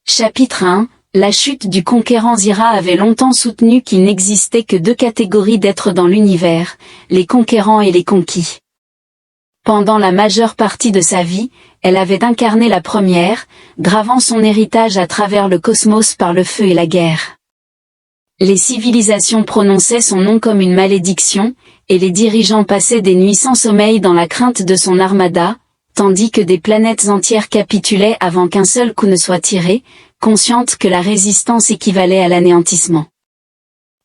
Chapitre 1. La chute du conquérant. Zira avait longtemps soutenu qu'il n'existait que deux catégories d'êtres dans l'univers, les conquérants et les conquis. Pendant la majeure partie de sa vie, elle avait incarné la première, gravant son héritage à travers le cosmos par le feu et la guerre. Les civilisations prononçaient son nom comme une malédiction, et les dirigeants passaient des nuits sans sommeil dans la crainte de son armada, tandis que des planètes entières capitulaient avant qu'un seul coup ne soit tiré, conscientes que la résistance équivalait à l'anéantissement.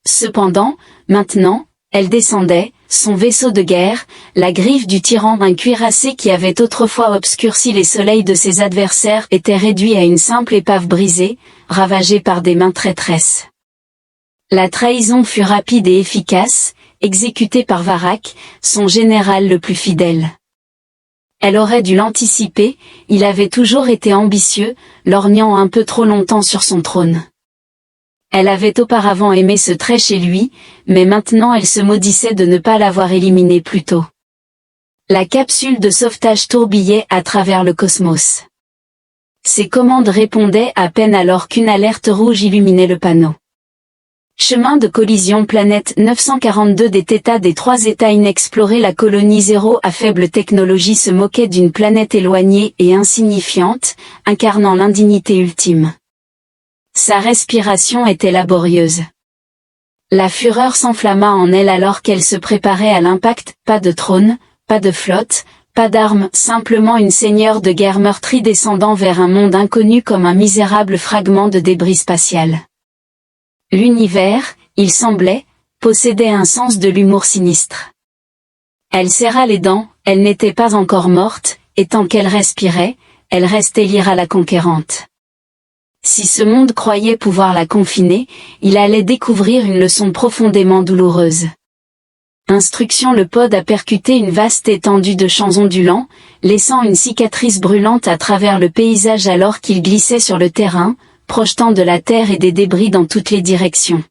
Cependant, maintenant, elle descendait, son vaisseau de guerre, la griffe du tyran, un cuirassé qui avait autrefois obscurci les soleils de ses adversaires, était réduit à une simple épave brisée, ravagée par des mains traîtresses. La trahison fut rapide et efficace, exécutée par Varak, son général le plus fidèle. Elle aurait dû l'anticiper, il avait toujours été ambitieux, lorgnant un peu trop longtemps sur son trône. Elle avait auparavant aimé ce trait chez lui, mais maintenant elle se maudissait de ne pas l'avoir éliminé plus tôt. La capsule de sauvetage tourbillait à travers le cosmos. Ses commandes répondaient à peine alors qu'une alerte rouge illuminait le panneau. Chemin de collision planète 942 des Theta des trois états inexplorés. La colonie 0 à faible technologie se moquait d'une planète éloignée et insignifiante, incarnant l'indignité ultime. Sa respiration était laborieuse. La fureur s'enflamma en elle alors qu'elle se préparait à l'impact. Pas de trône, pas de flotte, pas d'armes, simplement une seigneur de guerre meurtrie descendant vers un monde inconnu comme un misérable fragment de débris spatial. L'univers, il semblait, possédait un sens de l'humour sinistre. Elle serra les dents, elle n'était pas encore morte, et tant qu'elle respirait, elle restait Lyra la conquérante. Si ce monde croyait pouvoir la confiner, il allait découvrir une leçon profondément douloureuse. Instruction. Le pod a percuté une vaste étendue de champs ondulants, laissant une cicatrice brûlante à travers le paysage alors qu'il glissait sur le terrain, projetant de la terre et des débris dans toutes les directions.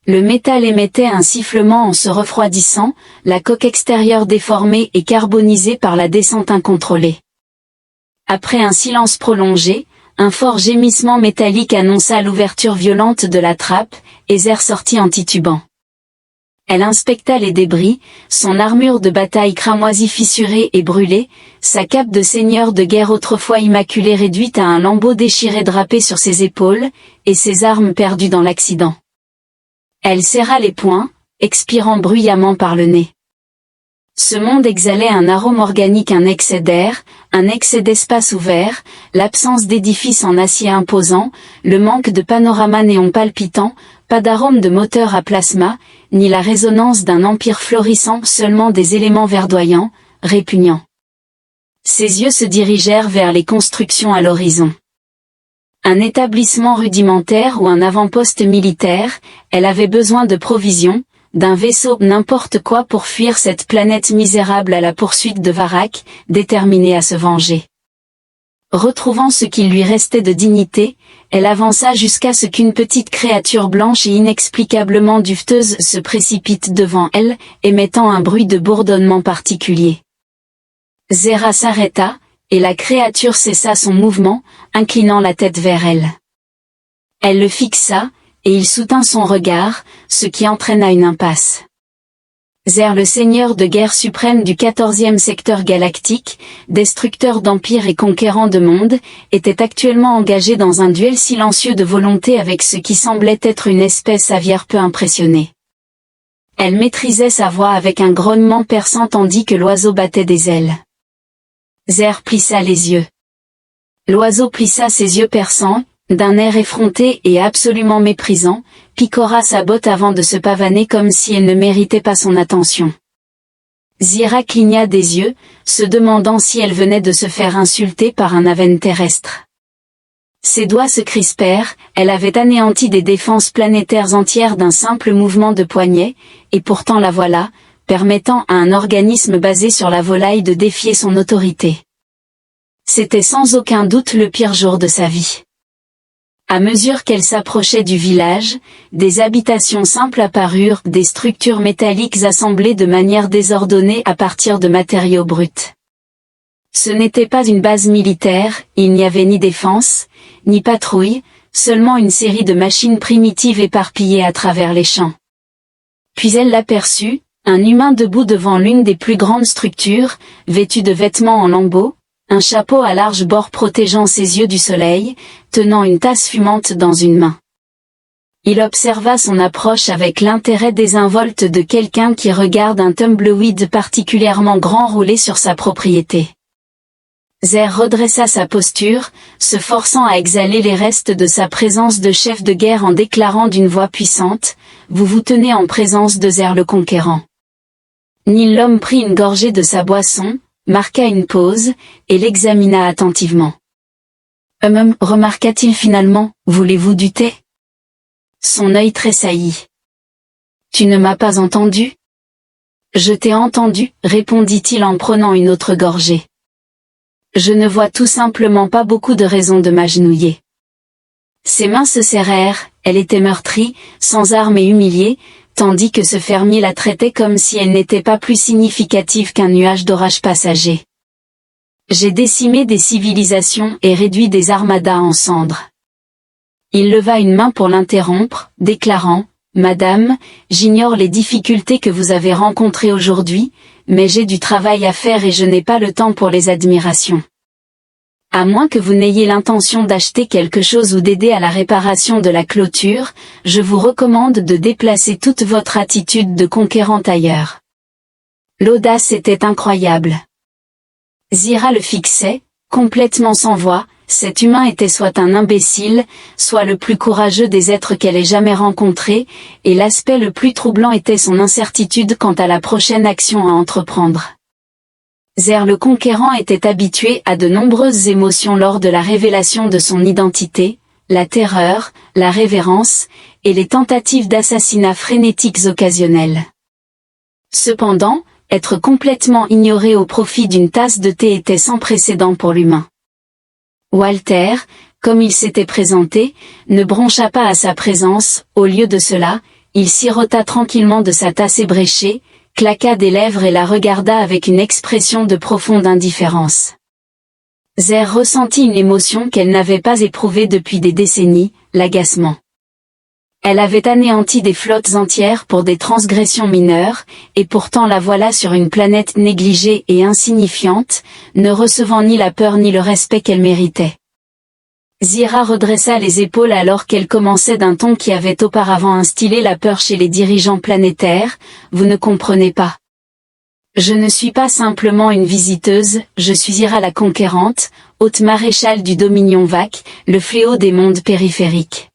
Le métal émettait un sifflement en se refroidissant, la coque extérieure déformée et carbonisée par la descente incontrôlée. Après un silence prolongé, un fort gémissement métallique annonça l'ouverture violente de la trappe, et Zer sortit en titubant. Elle inspecta les débris, son armure de bataille cramoisie fissurée et brûlée, sa cape de seigneur de guerre autrefois immaculée réduite à un lambeau déchiré drapé sur ses épaules, et ses armes perdues dans l'accident. Elle serra les poings, expirant bruyamment par le nez. Ce monde exhalait un arôme organique, un excès d'air, un excès d'espace ouvert, l'absence d'édifices en acier imposant, le manque de panorama néon palpitant, pas d'arôme de moteur à plasma, ni la résonance d'un empire florissant, seulement des éléments verdoyants, répugnants. Ses yeux se dirigèrent vers les constructions à l'horizon. Un établissement rudimentaire ou un avant-poste militaire, elle avait besoin de provisions, d'un vaisseau, n'importe quoi pour fuir cette planète misérable à la poursuite de Varak, déterminée à se venger. Retrouvant ce qu'il lui restait de dignité, elle avança jusqu'à ce qu'une petite créature blanche et inexplicablement duveteuse se précipite devant elle, émettant un bruit de bourdonnement particulier. Zera s'arrêta, et la créature cessa son mouvement, inclinant la tête vers elle. Elle le fixa, et il soutint son regard, ce qui entraîna une impasse. Zer, le seigneur de guerre suprême du 14e secteur galactique, destructeur d'empires et conquérant de mondes, était actuellement engagé dans un duel silencieux de volonté avec ce qui semblait être une espèce aviaire peu impressionnée. Elle maîtrisait sa voix avec un grognement perçant tandis que l'oiseau battait des ailes. Zer plissa les yeux. L'oiseau plissa ses yeux perçants, d'un air effronté et absolument méprisant, picora sa botte avant de se pavaner comme si elle ne méritait pas son attention. Zira cligna des yeux, se demandant si elle venait de se faire insulter par un avène terrestre. Ses doigts se crispèrent, elle avait anéanti des défenses planétaires entières d'un simple mouvement de poignet, et pourtant la voilà, permettant à un organisme basé sur la volaille de défier son autorité. C'était sans aucun doute le pire jour de sa vie. À mesure qu'elle s'approchait du village, des habitations simples apparurent, des structures métalliques assemblées de manière désordonnée à partir de matériaux bruts. Ce n'était pas une base militaire, il n'y avait ni défense, ni patrouille, seulement une série de machines primitives éparpillées à travers les champs. Puis elle l'aperçut, un humain debout devant l'une des plus grandes structures, vêtu de vêtements en lambeaux, un chapeau à large bord protégeant ses yeux du soleil, tenant une tasse fumante dans une main. Il observa son approche avec l'intérêt désinvolte de quelqu'un qui regarde un tumbleweed particulièrement grand rouler sur sa propriété. Zer redressa sa posture, se forçant à exhaler les restes de sa présence de chef de guerre en déclarant d'une voix puissante, « Vous vous tenez en présence de Zer le Conquérant. » L'homme prit une gorgée de sa boisson, marqua une pause, et l'examina attentivement. Remarqua-t-il finalement, voulez-vous du thé? Son œil tressaillit. Tu ne m'as pas entendu? Je t'ai entendu, répondit-il en prenant une autre gorgée. Je ne vois tout simplement pas beaucoup de raisons de m'agenouiller. Ses mains se serrèrent, elle était meurtrie, sans armes et humiliée, tandis que ce fermier la traitait comme si elle n'était pas plus significative qu'un nuage d'orage passager. J'ai décimé des civilisations et réduit des armadas en cendres. Il leva une main pour l'interrompre, déclarant, « Madame, j'ignore les difficultés que vous avez rencontrées aujourd'hui, mais j'ai du travail à faire et je n'ai pas le temps pour les admirations. À moins que vous n'ayez l'intention d'acheter quelque chose ou d'aider à la réparation de la clôture, je vous recommande de déplacer toute votre attitude de conquérante ailleurs. » L'audace était incroyable. Zira le fixait, complètement sans voix. Cet humain était soit un imbécile, soit le plus courageux des êtres qu'elle ait jamais rencontrés, et l'aspect le plus troublant était son incertitude quant à la prochaine action à entreprendre. Zer le Conquérant était habitué à de nombreuses émotions lors de la révélation de son identité, la terreur, la révérence, et les tentatives d'assassinat frénétiques occasionnelles. Cependant, être complètement ignoré au profit d'une tasse de thé était sans précédent pour l'humain. Walter, comme il s'était présenté, ne broncha pas à sa présence, au lieu de cela, il sirota tranquillement de sa tasse ébréchée, claqua des lèvres et la regarda avec une expression de profonde indifférence. Zer ressentit une émotion qu'elle n'avait pas éprouvée depuis des décennies, l'agacement. Elle avait anéanti des flottes entières pour des transgressions mineures, et pourtant la voilà sur une planète négligée et insignifiante, ne recevant ni la peur ni le respect qu'elle méritait. Zira redressa les épaules alors qu'elle commençait d'un ton qui avait auparavant instillé la peur chez les dirigeants planétaires, « Vous ne comprenez pas. Je ne suis pas simplement une visiteuse, je suis Zira la Conquérante, haute maréchale du Dominion Vac, le fléau des mondes périphériques. »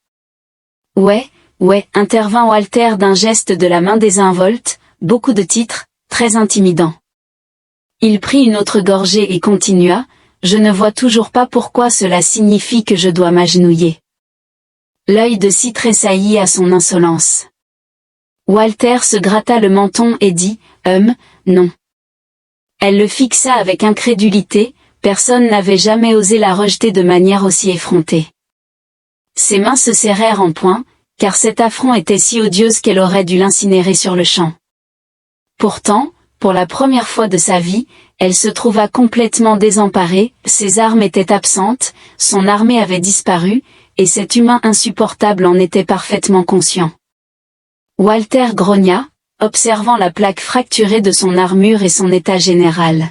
Ouais, intervint Walter d'un geste de la main désinvolte, beaucoup de titres, très intimidant. Il prit une autre gorgée et continua, « Je ne vois toujours pas pourquoi cela signifie que je dois m'agenouiller. » L'œil de Sy tressaillit à son insolence. Walter se gratta le menton et dit, « Non. » Elle le fixa avec incrédulité, personne n'avait jamais osé la rejeter de manière aussi effrontée. Ses mains se serrèrent en poing, car cet affront était si odieuse qu'elle aurait dû l'incinérer sur le champ. Pourtant, pour la première fois de sa vie, elle se trouva complètement désemparée, ses armes étaient absentes, son armée avait disparu, et cet humain insupportable en était parfaitement conscient. Walter grogna, observant la plaque fracturée de son armure et son état général.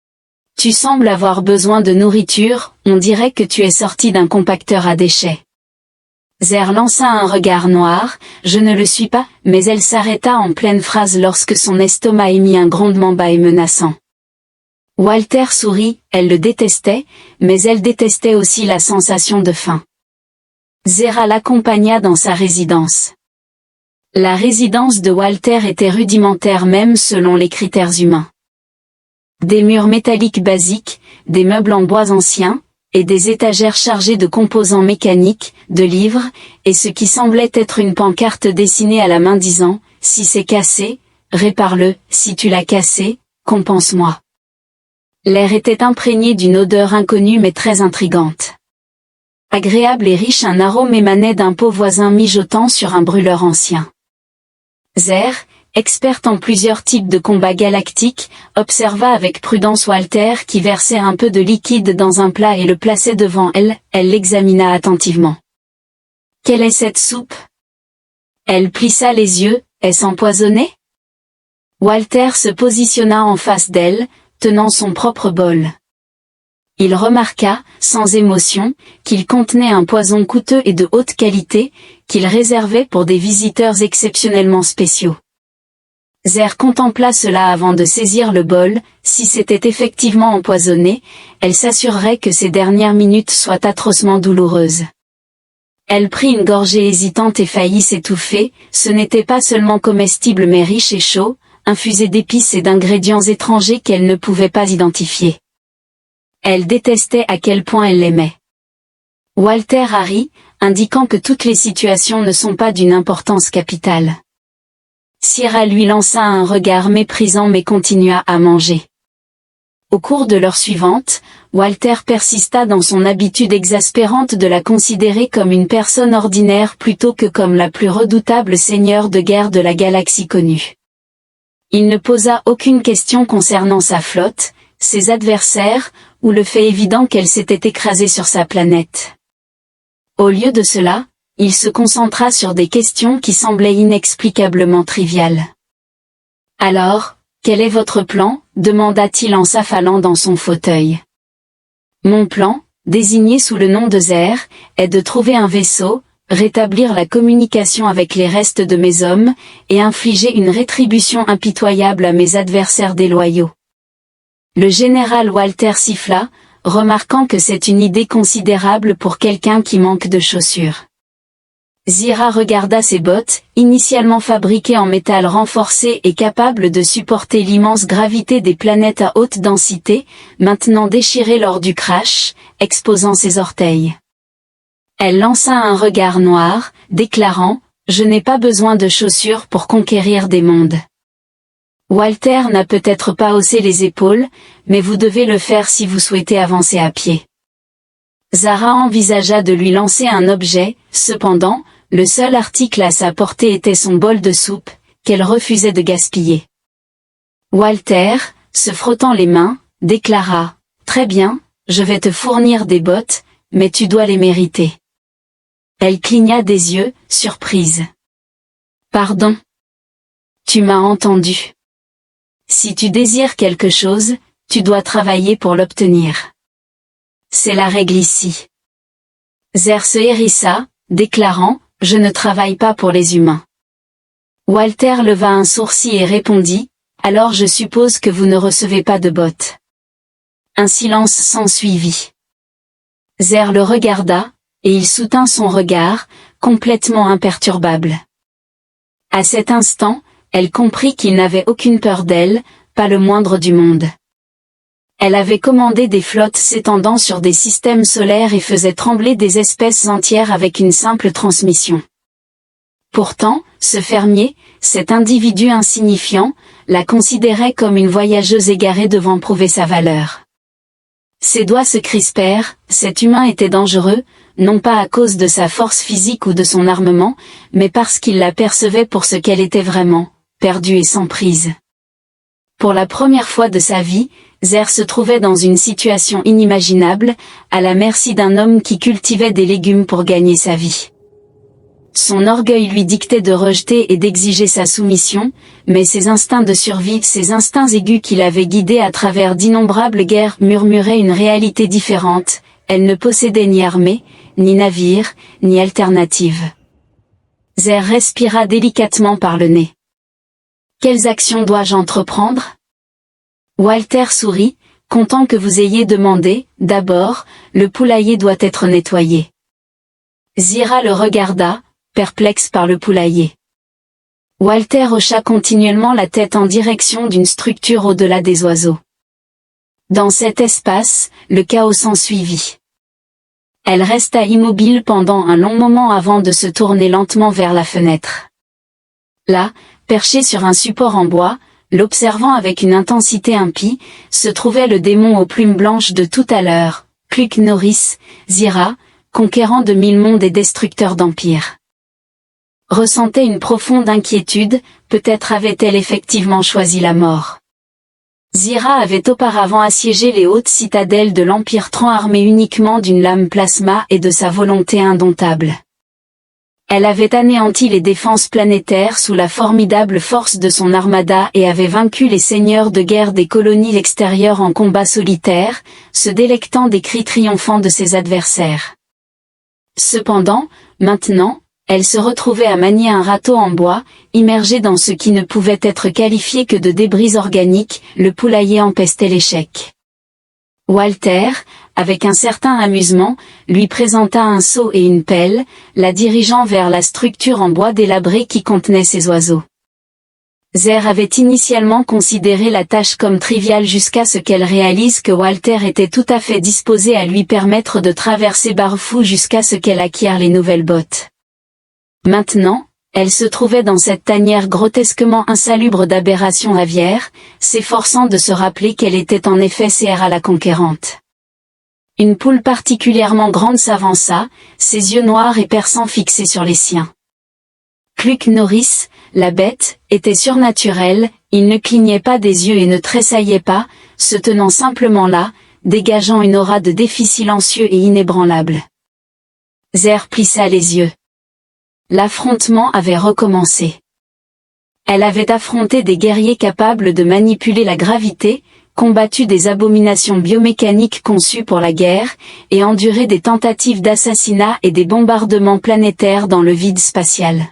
« Tu sembles avoir besoin de nourriture, on dirait que tu es sorti d'un compacteur à déchets. » Zer lança un regard noir, « Je ne le suis pas », mais elle s'arrêta en pleine phrase lorsque son estomac émit un grondement bas et menaçant. Walter sourit, elle le détestait, mais elle détestait aussi la sensation de faim. Zera l'accompagna dans sa résidence. La résidence de Walter était rudimentaire même selon les critères humains. Des murs métalliques basiques, des meubles en bois anciens, et des étagères chargées de composants mécaniques, de livres, et ce qui semblait être une pancarte dessinée à la main disant « Si c'est cassé, répare-le, si tu l'as cassé, compense-moi ». L'air était imprégné d'une odeur inconnue mais très intrigante. Agréable et riche, un arôme émanait d'un pot voisin mijotant sur un brûleur ancien. Zer, experte en plusieurs types de combats galactiques, observa avec prudence Walter qui versait un peu de liquide dans un plat et le plaçait devant elle. Elle l'examina attentivement. « Quelle est cette soupe ?» Elle plissa les yeux. « Est-ce empoisonné ?» Walter se positionna en face d'elle, tenant son propre bol. Il remarqua, sans émotion, qu'il contenait un poison coûteux et de haute qualité, qu'il réservait pour des visiteurs exceptionnellement spéciaux. Zer contempla cela avant de saisir le bol. Si c'était effectivement empoisonné, elle s'assurerait que ses dernières minutes soient atrocement douloureuses. Elle prit une gorgée hésitante et faillit s'étouffer. Ce n'était pas seulement comestible mais riche et chaud, infusé d'épices et d'ingrédients étrangers qu'elle ne pouvait pas identifier. Elle détestait à quel point elle l'aimait. Walter rit, indiquant que toutes les situations ne sont pas d'une importance capitale. Sierra lui lança un regard méprisant mais continua à manger. Au cours de l'heure suivante, Walter persista dans son habitude exaspérante de la considérer comme une personne ordinaire plutôt que comme la plus redoutable seigneur de guerre de la galaxie connue. Il ne posa aucune question concernant sa flotte, ses adversaires, ou le fait évident qu'elle s'était écrasée sur sa planète. Au lieu de cela, il se concentra sur des questions qui semblaient inexplicablement triviales. « Alors, quel est votre plan ?» demanda-t-il en s'affalant dans son fauteuil. « Mon plan, désigné sous le nom de Zer, est de trouver un vaisseau, rétablir la communication avec les restes de mes hommes, et infliger une rétribution impitoyable à mes adversaires déloyaux. » Le général Walter siffla, remarquant que c'est une idée considérable pour quelqu'un qui manque de chaussures. Zira regarda ses bottes, initialement fabriquées en métal renforcé et capables de supporter l'immense gravité des planètes à haute densité, maintenant déchirées lors du crash, exposant ses orteils. Elle lança un regard noir, déclarant « Je n'ai pas besoin de chaussures pour conquérir des mondes. » Walter n'a peut-être pas haussé les épaules, mais vous devez le faire si vous souhaitez avancer à pied. Zara envisagea de lui lancer un objet, cependant, le seul article à sa portée était son bol de soupe, qu'elle refusait de gaspiller. Walter, se frottant les mains, déclara « Très bien, je vais te fournir des bottes, mais tu dois les mériter. » Elle cligna des yeux, surprise. « Pardon. Tu m'as entendu. Si tu désires quelque chose, tu dois travailler pour l'obtenir. C'est la règle ici. » Zer se hérissa, déclarant « Je ne travaille pas pour les humains. » Walter leva un sourcil et répondit « Alors je suppose que vous ne recevez pas de bottes. » Un silence s'ensuivit. Zer le regarda, et il soutint son regard, complètement imperturbable. À cet instant, elle comprit qu'il n'avait aucune peur d'elle, pas le moindre du monde. Elle avait commandé des flottes s'étendant sur des systèmes solaires et faisait trembler des espèces entières avec une simple transmission. Pourtant, ce fermier, cet individu insignifiant, la considérait comme une voyageuse égarée devant prouver sa valeur. Ses doigts se crispèrent, cet humain était dangereux, non pas à cause de sa force physique ou de son armement, mais parce qu'il la percevait pour ce qu'elle était vraiment, perdue et sans prise. Pour la première fois de sa vie, Zer se trouvait dans une situation inimaginable, à la merci d'un homme qui cultivait des légumes pour gagner sa vie. Son orgueil lui dictait de rejeter et d'exiger sa soumission, mais ses instincts de survie, ses instincts aigus qui l'avaient guidé à travers d'innombrables guerres murmuraient une réalité différente. Elle ne possédait ni armée, ni navire, ni alternative. Zer respira délicatement par le nez. « Quelles actions dois-je entreprendre ?» Walter sourit, content que vous ayez demandé. « D'abord, le poulailler doit être nettoyé. » Zira le regarda, perplexe par le poulailler. Walter hocha continuellement la tête en direction d'une structure au-delà des oiseaux. Dans cet espace, le chaos s'ensuivit. Elle resta immobile pendant un long moment avant de se tourner lentement vers la fenêtre. Là, perché sur un support en bois, l'observant avec une intensité impie, se trouvait le démon aux plumes blanches de tout à l'heure, Pluck Norris, Zira, conquérant de 1000 mondes et destructeur d'empires. ressentait une profonde inquiétude, peut-être avait-elle effectivement choisi la mort. Zira avait auparavant assiégé les hautes citadelles de l'Empire Tran armée uniquement d'une lame plasma et de sa volonté indomptable. Elle avait anéanti les défenses planétaires sous la formidable force de son armada et avait vaincu les seigneurs de guerre des colonies extérieures en combat solitaire, se délectant des cris triomphants de ses adversaires. Cependant, maintenant, elle se retrouvait à manier un râteau en bois, immergée dans ce qui ne pouvait être qualifié que de débris organiques, le poulailler empestait l'échec. Walter, avec un certain amusement, lui présenta un seau et une pelle, la dirigeant vers la structure en bois délabré qui contenait ses oiseaux. Zer avait initialement considéré la tâche comme triviale jusqu'à ce qu'elle réalise que Walter était tout à fait disposé à lui permettre de traverser Barfou jusqu'à ce qu'elle acquiert les nouvelles bottes. Maintenant, elle se trouvait dans cette tanière grotesquement insalubre d'aberrations aviaires, s'efforçant de se rappeler qu'elle était en effet Sierra la Conquérante. Une poule particulièrement grande s'avança, ses yeux noirs et perçants fixés sur les siens. Cluck Norris, la bête, était surnaturel, il ne clignait pas des yeux et ne tressaillait pas, se tenant simplement là, dégageant une aura de défi silencieux et inébranlable. Zer plissa les yeux. L'affrontement avait recommencé. Elle avait affronté des guerriers capables de manipuler la gravité, combattu des abominations biomécaniques conçues pour la guerre, et enduré des tentatives d'assassinat et des bombardements planétaires dans le vide spatial.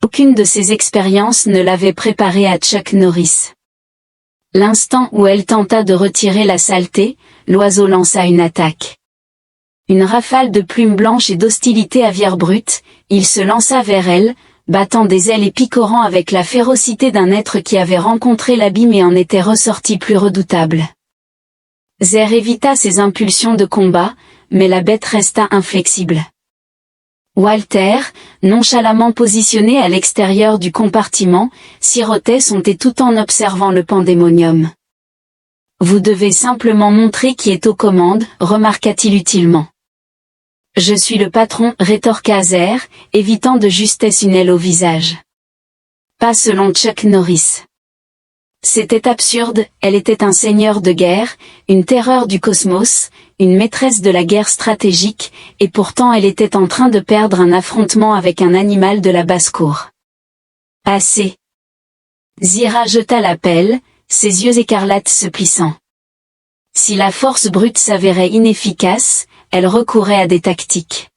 Aucune de ces expériences ne l'avait préparée à Chuck Norris. L'instant où elle tenta de retirer la saleté, l'oiseau lança une attaque. Une rafale de plumes blanches et d'hostilité aviaire brute, il se lança vers elle, battant des ailes et picorant avec la férocité d'un être qui avait rencontré l'abîme et en était ressorti plus redoutable. Zer évita ses impulsions de combat, mais la bête resta inflexible. Walter, nonchalamment positionné à l'extérieur du compartiment, sirotait son thé tout en observant le pandémonium. « Vous devez simplement montrer qui est aux commandes, remarqua-t-il utilement. « Je suis le patron, rétorqua Zer, évitant de justesse une aile au visage. Pas selon Chuck Norris. C'était absurde, elle était un seigneur de guerre, une terreur du cosmos, une maîtresse de la guerre stratégique, et pourtant elle était en train de perdre un affrontement avec un animal de la basse-cour. Assez. Zira jeta la pelle, ses yeux écarlates se plissant. Si la force brute s'avérait inefficace, elle recourait à des tactiques.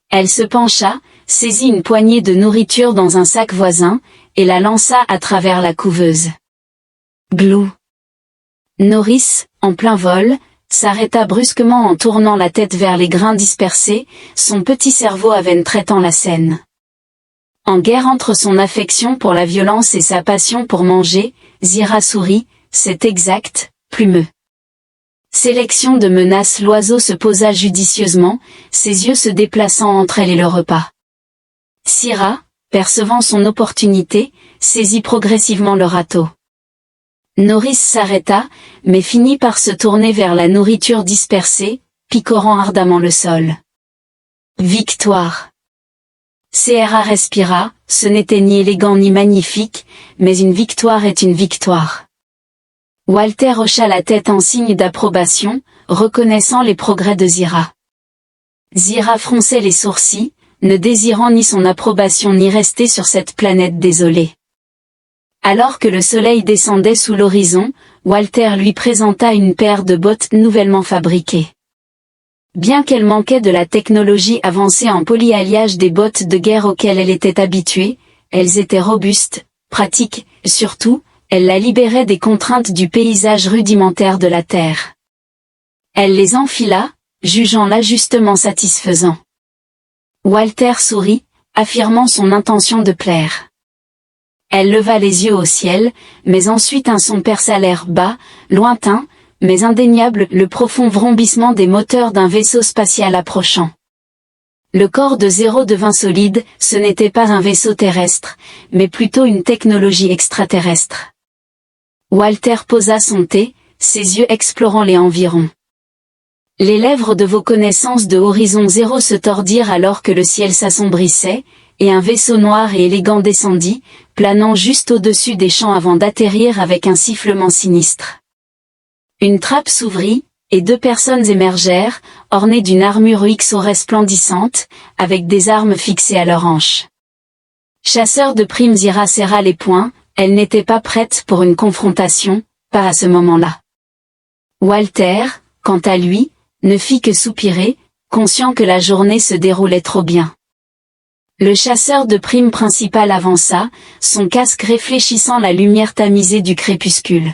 Elle se pencha, saisit une poignée de nourriture dans un sac voisin, et la lança à travers la couveuse. Glou. Norris, en plein vol, s'arrêta brusquement en tournant la tête vers les grains dispersés, son petit cerveau à veine traitant la scène. En guerre entre son affection pour la violence et sa passion pour manger, Zira sourit, c'est exact, plumeux. Sélection de menaces, l'oiseau se posa judicieusement, ses yeux se déplaçant entre elle et le repas. Syrah, percevant son opportunité, saisit progressivement le râteau. Norris s'arrêta, mais finit par se tourner vers la nourriture dispersée, picorant ardemment le sol. Victoire. Sierra respira, ce n'était ni élégant ni magnifique, mais une victoire est une victoire. Walter hocha la tête en signe d'approbation, reconnaissant les progrès de Zira. Zira fronçait les sourcils, ne désirant ni son approbation ni rester sur cette planète désolée. Alors que le soleil descendait sous l'horizon, Walter lui présenta une paire de bottes nouvellement fabriquées. Bien qu'elle manquait de la technologie avancée en polyalliage des bottes de guerre auxquelles elle était habituée, elles étaient robustes, pratiques, surtout, elle la libérait des contraintes du paysage rudimentaire de la Terre. Elle les enfila, jugeant l'ajustement satisfaisant. Walter sourit, affirmant son intention de plaire. Elle leva les yeux au ciel, mais ensuite un son perça l'air bas, lointain, mais indéniable, le profond vrombissement des moteurs d'un vaisseau spatial approchant. Le corps de Zéro devint solide, ce n'était pas un vaisseau terrestre, mais plutôt une technologie extraterrestre. Walter posa son thé, ses yeux explorant les environs. Les lèvres de vos connaissances de Horizon Zéro se tordirent alors que le ciel s'assombrissait, et un vaisseau noir et élégant descendit, planant juste au-dessus des champs avant d'atterrir avec un sifflement sinistre. Une trappe s'ouvrit, et 2 personnes émergèrent, ornées d'une armure XO resplendissante, avec des armes fixées à leurs hanches. Chasseur de primes, Zira serra les poings, elle n'était pas prête pour une confrontation, pas à ce moment-là. Walter, quant à lui, ne fit que soupirer, conscient que la journée se déroulait trop bien. Le chasseur de primes principal avança, son casque réfléchissant la lumière tamisée du crépuscule.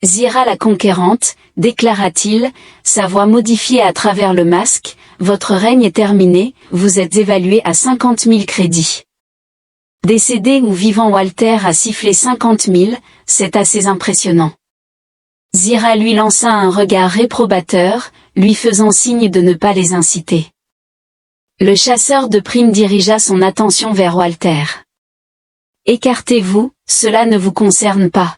Zira la conquérante, déclara-t-il, sa voix modifiée à travers le masque, votre règne est terminé, vous êtes évalué à 50 000 crédits. Décédé ou vivant, Walter a sifflé 50 000, c'est assez impressionnant. Zira lui lança un regard réprobateur, lui faisant signe de ne pas les inciter. Le chasseur de primes dirigea son attention vers Walter. Écartez-vous, cela ne vous concerne pas.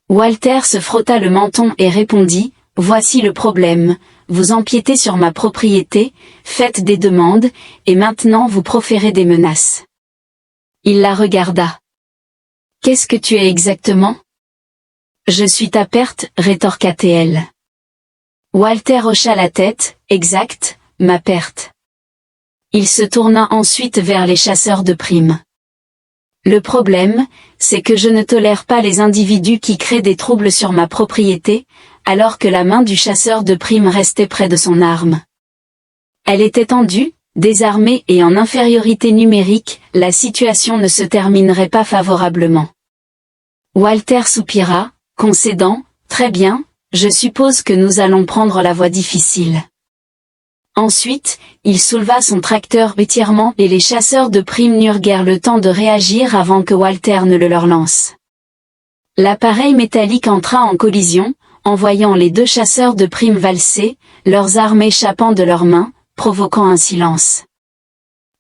Walter se frotta le menton et répondit, voici le problème, vous empiétez sur ma propriété, faites des demandes, et maintenant vous proférez des menaces. Il la regarda. Qu'est-ce que tu es exactement? Je suis ta perte, rétorqua-t-elle. Walter hocha la tête, exact, ma perte. Il se tourna ensuite vers les chasseurs de primes. Le problème, c'est que je ne tolère pas les individus qui créent des troubles sur ma propriété, alors que la main du chasseur de primes restait près de son arme. Elle était tendue, désarmée et en infériorité numérique, la situation ne se terminerait pas favorablement. Walter soupira, concédant, très bien, je suppose que nous allons prendre la voie difficile. Ensuite, il souleva son tracteur étirement et les chasseurs de primes n'eurent guère le temps de réagir avant que Walter ne le leur lance. L'appareil métallique entra en collision, envoyant les 2 chasseurs de primes valser, leurs armes échappant de leurs mains, provoquant un silence.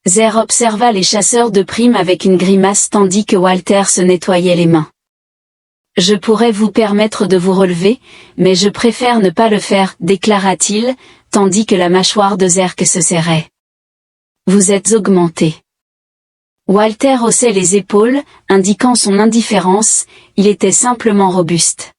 Zer observa les chasseurs de primes avec une grimace tandis que Walter se nettoyait les mains. Je pourrais vous permettre de vous relever, mais je préfère ne pas le faire, déclara-t-il, tandis que la mâchoire de Zerk se serrait. Vous êtes augmenté. Walter haussait les épaules, indiquant son indifférence, il était simplement robuste.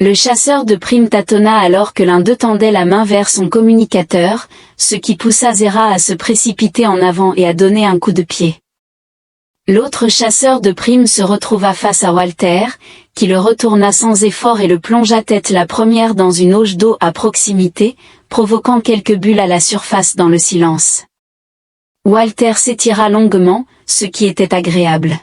Le chasseur de primes tâtonna alors que l'un d'eux tendait la main vers son communicateur, ce qui poussa Zera à se précipiter en avant et à donner un coup de pied. L'autre chasseur de primes se retrouva face à Walter, qui le retourna sans effort et le plongea tête la première dans une auge d'eau à proximité, provoquant quelques bulles à la surface dans le silence. Walter s'étira longuement, ce qui était agréable.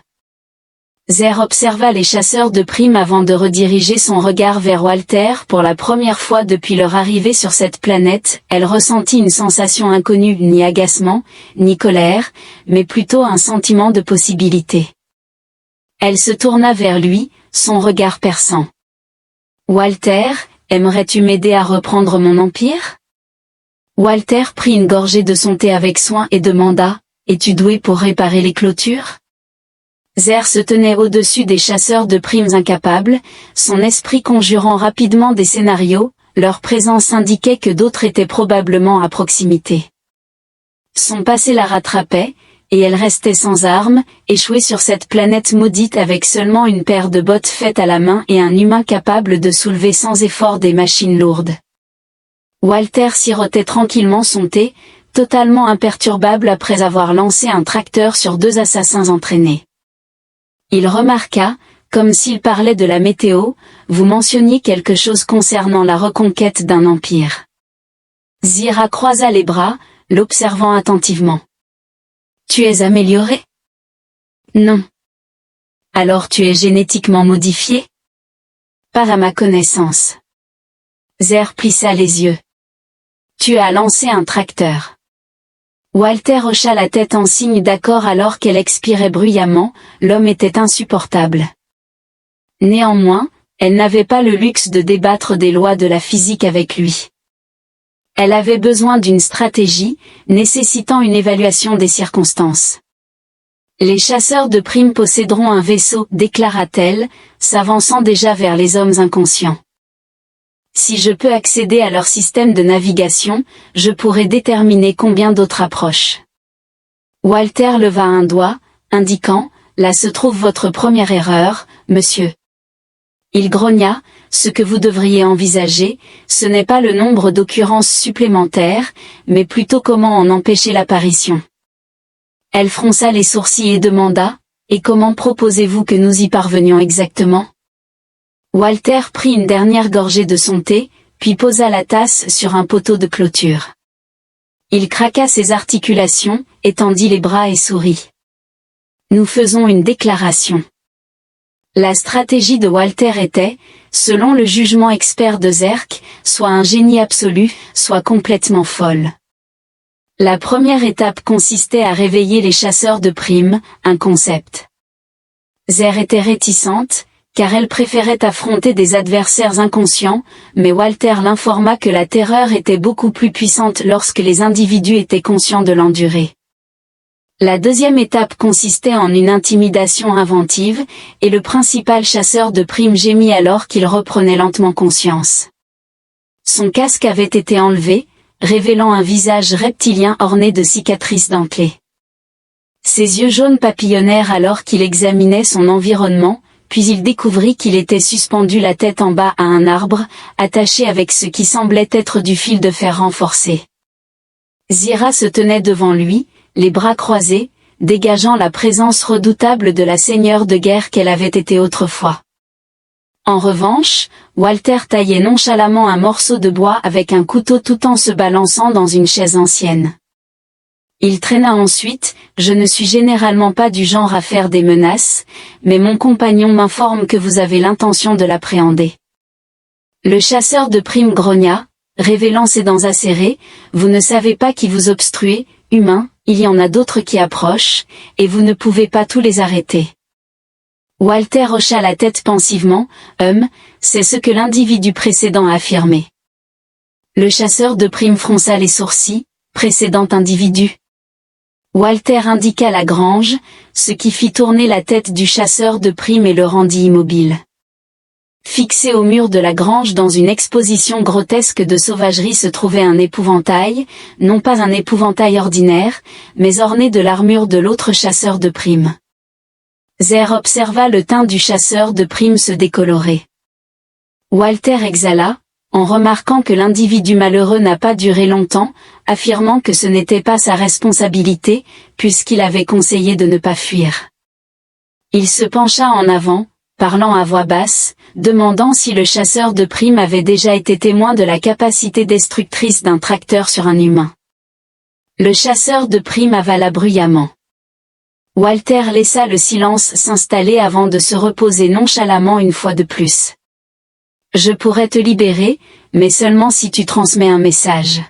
Zer observa les chasseurs de primes avant de rediriger son regard vers Walter. Pour la première fois depuis leur arrivée sur cette planète, elle ressentit une sensation inconnue, ni agacement, ni colère, mais plutôt un sentiment de possibilité. Elle se tourna vers lui, son regard perçant. « Walter, aimerais-tu m'aider à reprendre mon empire ?» Walter prit une gorgée de son thé avec soin et demanda, « Es-tu doué pour réparer les clôtures ?» Zer se tenait au-dessus des chasseurs de primes incapables, son esprit conjurant rapidement des scénarios, leur présence indiquait que d'autres étaient probablement à proximité. Son passé la rattrapait, et elle restait sans armes, échouée sur cette planète maudite avec seulement une paire de bottes faites à la main et un humain capable de soulever sans effort des machines lourdes. Walter sirotait tranquillement son thé, totalement imperturbable après avoir lancé un tracteur sur 2 assassins entraînés. Il remarqua, comme s'il parlait de la météo, vous mentionniez quelque chose concernant la reconquête d'un empire. Zira croisa les bras, l'observant attentivement. Tu es amélioré? Non. Alors tu es génétiquement modifié? Pas à ma connaissance. Zer plissa les yeux. Tu as lancé un tracteur. Walter hocha la tête en signe d'accord alors qu'elle expirait bruyamment, l'homme était insupportable. Néanmoins, elle n'avait pas le luxe de débattre des lois de la physique avec lui. Elle avait besoin d'une stratégie, nécessitant une évaluation des circonstances. Les chasseurs de primes posséderont un vaisseau, déclara-t-elle, s'avançant déjà vers les hommes inconscients. Si je peux accéder à leur système de navigation, je pourrai déterminer combien d'autres approchent. Walter leva un doigt, indiquant, là se trouve votre première erreur, monsieur. Il grogna, ce que vous devriez envisager, ce n'est pas le nombre d'occurrences supplémentaires, mais plutôt comment en empêcher l'apparition. Elle fronça les sourcils et demanda, et comment proposez-vous que nous y parvenions exactement? Walter prit une dernière gorgée de son thé, puis posa la tasse sur un poteau de clôture. Il craqua ses articulations, étendit les bras et sourit. Nous faisons une déclaration. La stratégie de Walter était, selon le jugement expert de Zerk, soit un génie absolu, soit complètement folle. La première étape consistait à réveiller les chasseurs de primes, un concept. Zer était réticente, car elle préférait affronter des adversaires inconscients, mais Walter l'informa que la terreur était beaucoup plus puissante lorsque les individus étaient conscients de l'endurer. La deuxième étape consistait en une intimidation inventive, et le principal chasseur de primes gémit alors qu'il reprenait lentement conscience. Son casque avait été enlevé, révélant un visage reptilien orné de cicatrices dentelées. Ses yeux jaunes papillonnèrent alors qu'il examinait son environnement, puis il découvrit qu'il était suspendu la tête en bas à un arbre, attaché avec ce qui semblait être du fil de fer renforcé. Zira se tenait devant lui, les bras croisés, dégageant la présence redoutable de la seigneur de guerre qu'elle avait été autrefois. En revanche, Walter taillait nonchalamment un morceau de bois avec un couteau tout en se balançant dans une chaise ancienne. Il traîna ensuite, je ne suis généralement pas du genre à faire des menaces, mais mon compagnon m'informe que vous avez l'intention de l'appréhender. Le chasseur de primes grogna, révélant ses dents acérées, vous ne savez pas qui vous obstruez, humain, il y en a d'autres qui approchent, et vous ne pouvez pas tous les arrêter. Walter hocha la tête pensivement, c'est ce que l'individu précédent a affirmé. Le chasseur de primes fronça les sourcils, précédent individu. Walter indiqua la grange, ce qui fit tourner la tête du chasseur de primes et le rendit immobile. Fixé au mur de la grange dans une exposition grotesque de sauvagerie se trouvait un épouvantail, non pas un épouvantail ordinaire, mais orné de l'armure de l'autre chasseur de primes. Zer observa le teint du chasseur de primes se décolorer. Walter exhala, en remarquant que l'individu malheureux n'a pas duré longtemps, affirmant que ce n'était pas sa responsabilité, puisqu'il avait conseillé de ne pas fuir. Il se pencha en avant, parlant à voix basse, demandant si le chasseur de primes avait déjà été témoin de la capacité destructrice d'un tracteur sur un humain. Le chasseur de primes avala bruyamment. Walter laissa le silence s'installer avant de se reposer nonchalamment une fois de plus. Je pourrais te libérer, mais seulement si tu transmets un message.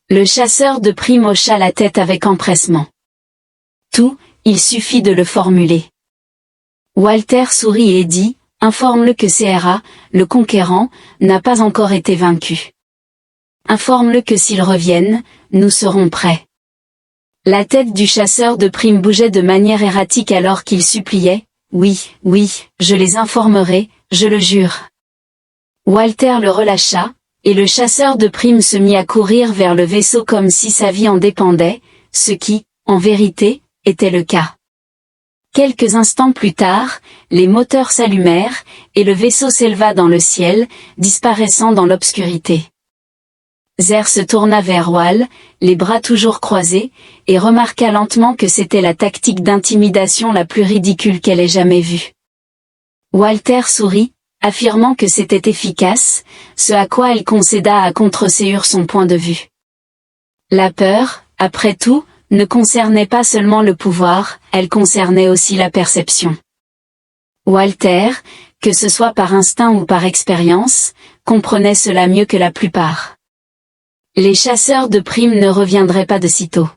Le chasseur de primes hocha la tête avec empressement. Tout, il suffit de le formuler. Walter sourit et dit, informe-le que Cra, le conquérant, n'a pas encore été vaincu. Informe-le que s'il revienne, nous serons prêts. La tête du chasseur de primes bougeait de manière erratique alors qu'il suppliait, oui, je les informerai, je le jure. Walter le relâcha, et le chasseur de primes se mit à courir vers le vaisseau comme si sa vie en dépendait, ce qui, en vérité, était le cas. Quelques instants plus tard, les moteurs s'allumèrent, et le vaisseau s'éleva dans le ciel, disparaissant dans l'obscurité. Zer se tourna vers Wal, les bras toujours croisés, et remarqua lentement que c'était la tactique d'intimidation la plus ridicule qu'elle ait jamais vue. Walter sourit, affirmant que c'était efficace, ce à quoi elle concéda à contreséur son point de vue. La peur, après tout, ne concernait pas seulement le pouvoir, elle concernait aussi la perception. Walter, que ce soit par instinct ou par expérience, comprenait cela mieux que la plupart. Les chasseurs de primes ne reviendraient pas de sitôt.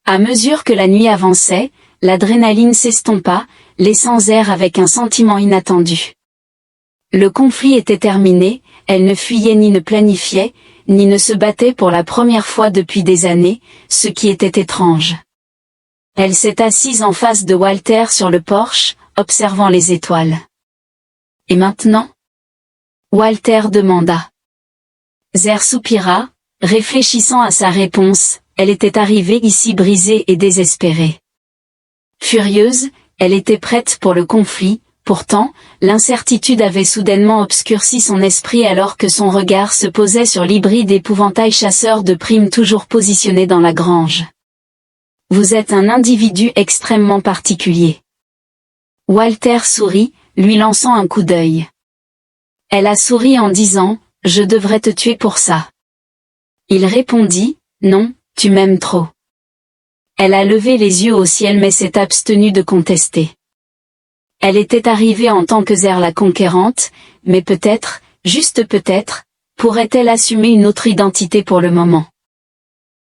À mesure que la nuit avançait, l'adrénaline s'estompa, laissant Zer avec un sentiment inattendu. Le conflit était terminé, elle ne fuyait ni ne planifiait, ni ne se battait pour la première fois depuis des années, ce qui était étrange. Elle s'est assise en face de Walter sur le porche, observant les étoiles. Et maintenant? Walter demanda. Zer soupira, réfléchissant à sa réponse, elle était arrivée ici brisée et désespérée. Furieuse, elle était prête pour le conflit, pourtant, l'incertitude avait soudainement obscurci son esprit alors que son regard se posait sur l'hybride épouvantail chasseur de primes toujours positionné dans la grange. Vous êtes un individu extrêmement particulier. Walter sourit, lui lançant un coup d'œil. Elle a souri en disant, je devrais te tuer pour ça. Il répondit, non, tu m'aimes trop. Elle a levé les yeux au ciel mais s'est abstenue de contester. Elle était arrivée en tant que Zer la conquérante, mais peut-être, juste peut-être, pourrait-elle assumer une autre identité pour le moment.